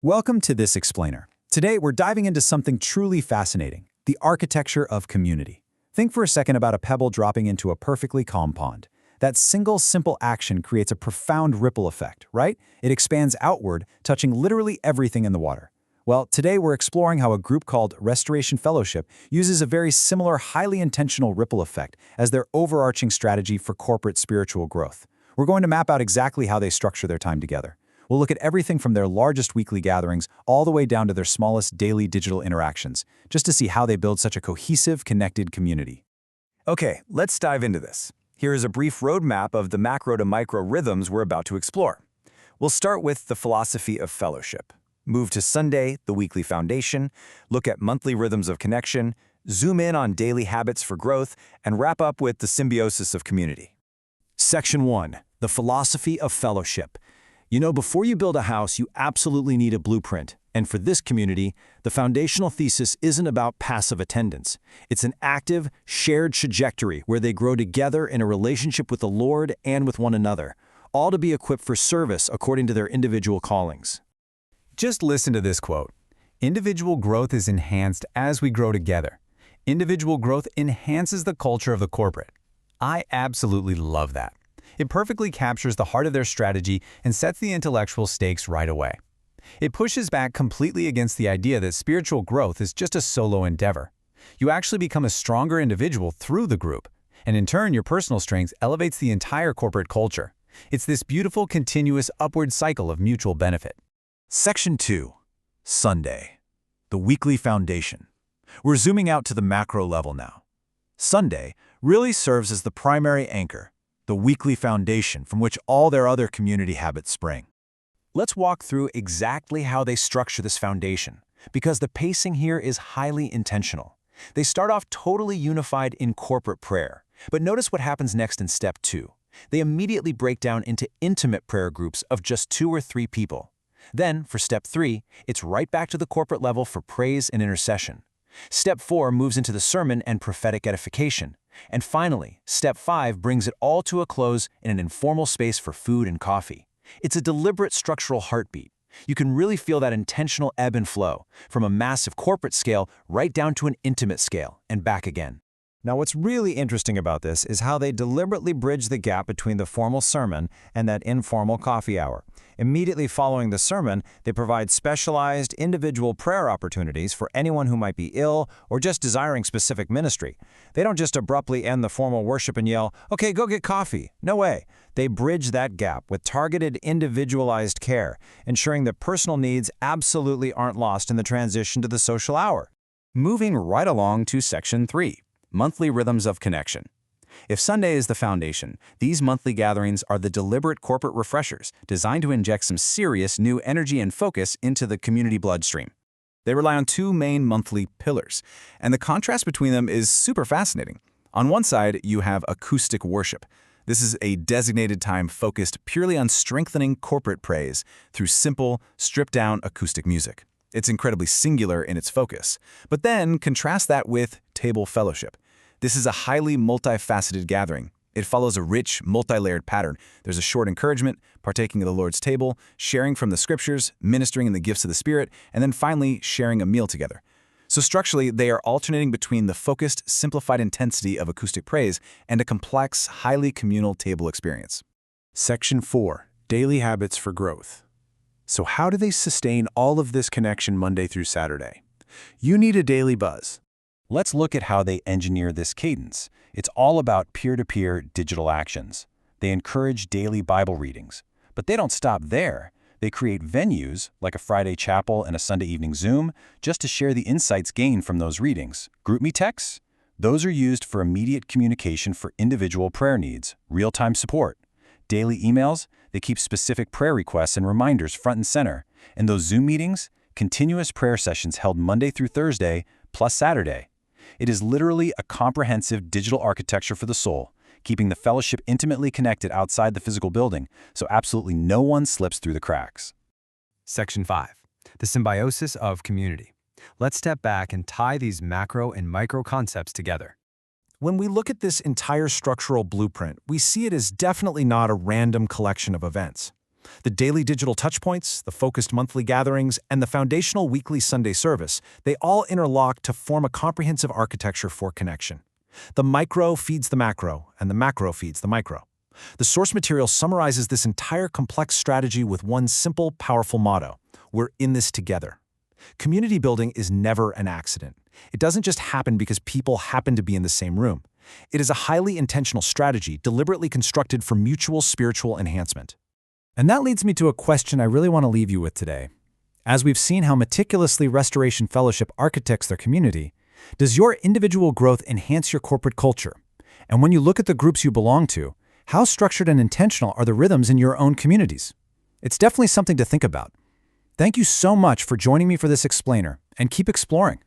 Welcome to This Explainer. Today, we're diving into something truly fascinating, the architecture of community. Think for a second about a pebble dropping into a perfectly calm pond. That single, simple action creates a profound ripple effect, right? It expands outward, touching literally everything in the water. Well, today we're exploring how a group called Restoration Fellowship uses a very similar, highly intentional ripple effect as their overarching strategy for corporate spiritual growth. We're going to map out exactly how they structure their time together. We'll look at everything from their largest weekly gatherings all the way down to their smallest daily digital interactions, just to see how they build such a cohesive, connected community. Okay, let's dive into this. Here is a brief roadmap of the macro to micro rhythms we're about to explore. We'll start with the philosophy of fellowship. Move to Sunday, the weekly foundation, look at monthly rhythms of connection, zoom in on daily habits for growth, and wrap up with the symbiosis of community. Section 1. The philosophy of fellowship. You know, before you build a house, you absolutely need a blueprint. And for this community, the foundational thesis isn't about passive attendance. It's an active, shared trajectory where they grow together in a relationship with the Lord and with one another, all to be equipped for service according to their individual callings. Just listen to this quote. Individual growth is enhanced as we grow together. Individual growth enhances the culture of the corporate. I absolutely love that. It perfectly captures the heart of their strategy and sets the intellectual stakes right away. It pushes back completely against the idea that spiritual growth is just a solo endeavor. You actually become a stronger individual through the group, and in turn, your personal strength elevates the entire corporate culture. It's this beautiful, continuous upward cycle of mutual benefit. Section 2. Sunday. The weekly foundation. We're zooming out to the macro level now. Sunday really serves as the primary anchor, the weekly foundation from which all their other community habits spring. Let's walk through exactly how they structure this foundation, because the pacing here is highly intentional. They start off totally unified in corporate prayer, but notice what happens next in step 2. They immediately break down into intimate prayer groups of just 2 or 3 people. Then, for step 3, it's right back to the corporate level for praise and intercession. Step 4 moves into the sermon and prophetic edification. And finally, step 5 brings it all to a close in an informal space for food and coffee. It's a deliberate structural heartbeat. You can really feel that intentional ebb and flow, from a massive corporate scale right down to an intimate scale, and back again. Now, what's really interesting about this is how they deliberately bridge the gap between the formal sermon and that informal coffee hour. Immediately following the sermon, they provide specialized individual prayer opportunities for anyone who might be ill or just desiring specific ministry. They don't just abruptly end the formal worship and yell, "Okay, go get coffee." No way. They bridge that gap with targeted, individualized care, ensuring that personal needs absolutely aren't lost in the transition to the social hour. Moving right along to Section 3. Monthly rhythms of connection. If Sunday is the foundation, these monthly gatherings are the deliberate corporate refreshers designed to inject some serious new energy and focus into the community bloodstream. They rely on 2 main monthly pillars, and the contrast between them is super fascinating. On one side, you have acoustic worship. This is a designated time focused purely on strengthening corporate praise through simple, stripped-down acoustic music. It's incredibly singular in its focus. But then contrast that with table fellowship. This is a highly multifaceted gathering. It follows a rich, multi-layered pattern. There's a short encouragement, partaking of the Lord's table, sharing from the scriptures, ministering in the gifts of the Spirit, and then finally sharing a meal together. So structurally, they are alternating between the focused, simplified intensity of acoustic praise and a complex, highly communal table experience. Section 4. Daily habits for growth. So how do they sustain all of this connection Monday through Saturday? You need a daily buzz. Let's look at how they engineer this cadence. It's all about peer-to-peer digital actions. They encourage daily Bible readings. But they don't stop there. They create venues, like a Friday chapel and a Sunday evening Zoom, just to share the insights gained from those readings. GroupMe texts? Those are used for immediate communication for individual prayer needs, real-time support. Daily emails? They keep specific prayer requests and reminders front and center. And those Zoom meetings? Continuous prayer sessions held Monday through Thursday, plus Saturday. It is literally a comprehensive digital architecture for the soul, keeping the fellowship intimately connected outside the physical building, so absolutely no one slips through the cracks. Section 5. The symbiosis of community. Let's step back and tie these macro and micro concepts together. When we look at this entire structural blueprint, we see it as definitely not a random collection of events. The daily digital touchpoints, the focused monthly gatherings, and the foundational weekly Sunday service, they all interlock to form a comprehensive architecture for connection. The micro feeds the macro, and the macro feeds the micro. The source material summarizes this entire complex strategy with one simple, powerful motto: we're in this together. Community building is never an accident. It doesn't just happen because people happen to be in the same room. It is a highly intentional strategy deliberately constructed for mutual spiritual enhancement. And that leads me to a question I really want to leave you with today. As we've seen how meticulously Restoration Fellowship architects their community, does your individual growth enhance your corporate culture? And when you look at the groups you belong to, how structured and intentional are the rhythms in your own communities? It's definitely something to think about. Thank you so much for joining me for this explainer, and keep exploring.